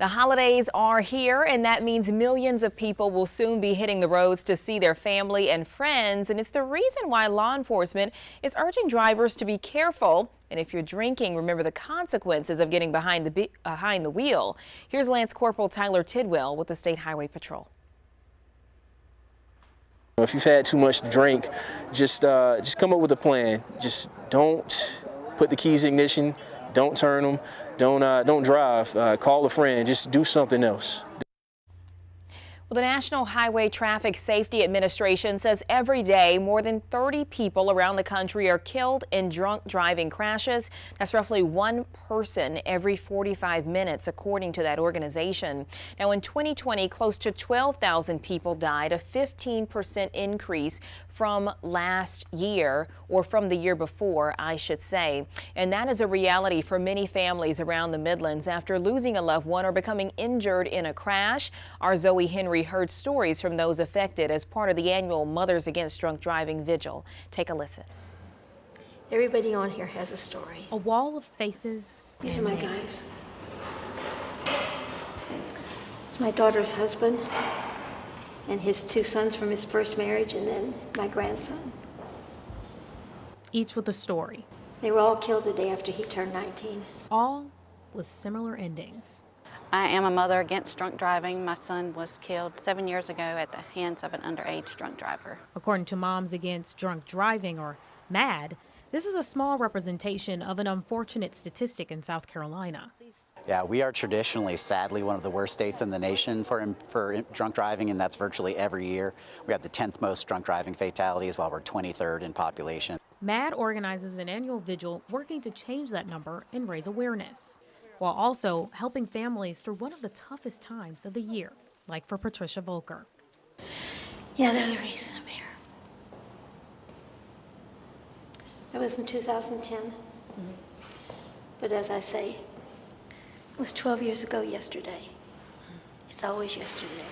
The holidays are here, and that means millions of people will soon be hitting the roads to see their family and friends. And it's the reason why law enforcement is urging drivers to be careful. And if you're drinking, remember the consequences of getting behind the wheel. Here's Lance Corporal Tyler Tidwell with the State Highway Patrol. If you've had too much to drink, just come up with a plan. Just don't put the keys in ignition. Don't turn them. Don't drive. Call a friend. Just do something else. Well, the National Highway Traffic Safety Administration says every day more than 30 people around the country are killed in drunk driving crashes. That's roughly one person every 45 minutes, according to that organization. Now, in 2020, close to 12,000 people died, a 15% increase from last year, or from the year before, I should say. And that is a reality for many families around the Midlands after losing a loved one or becoming injured in a crash. Our Zoe Henry heard stories from those affected as part of the annual Mothers Against Drunk Driving Vigil. Take a listen. Everybody on here has a story. A wall of faces. These are my guys. It's my daughter's husband and his two sons from his first marriage, and then my grandson. Each with a story. They were all killed the day after he turned 19. All with similar endings. I am a mother against drunk driving. My son was killed 7 years ago at the hands of an underage drunk driver. According to Moms Against Drunk Driving, or MAD, this is a small representation of an unfortunate statistic in South Carolina. Yeah, we are traditionally, sadly, one of the worst states in the nation for drunk driving, and that's virtually every year. We have the 10th most drunk driving fatalities while we're 23rd in population. MAD organizes an annual vigil working to change that number and raise awareness, while also helping families through one of the toughest times of the year, like for Patricia Volker. Yeah, they're the reason I'm here. That was in 2010. But as I say, it was 12 years ago yesterday. It's always yesterday.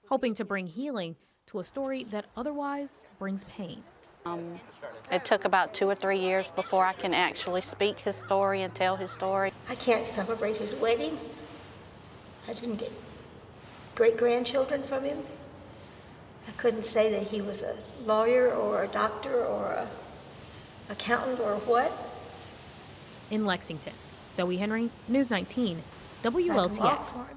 Hoping to bring healing to a story that otherwise brings pain. It took about 2 or 3 years before I can actually speak his story and tell his story. I can't celebrate his wedding. I didn't get great-grandchildren from him. I couldn't say that he was a lawyer or a doctor or an accountant or what. In Lexington, Zoe Henry, News 19, WLTX.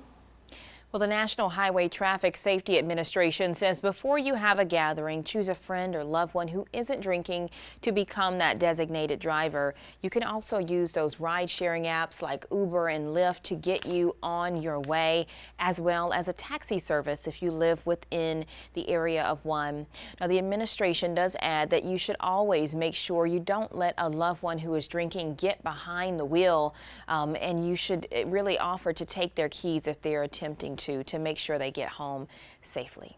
Well, the National Highway Traffic Safety Administration says before you have a gathering, choose a friend or loved one who isn't drinking to become that designated driver. You can also use those ride-sharing apps like Uber and Lyft to get you on your way, as well as a taxi service if you live within the area of one. Now, the administration does add that you should always make sure you don't let a loved one who is drinking get behind the wheel, and you should really offer to take their keys if they're attempting to make sure they get home safely.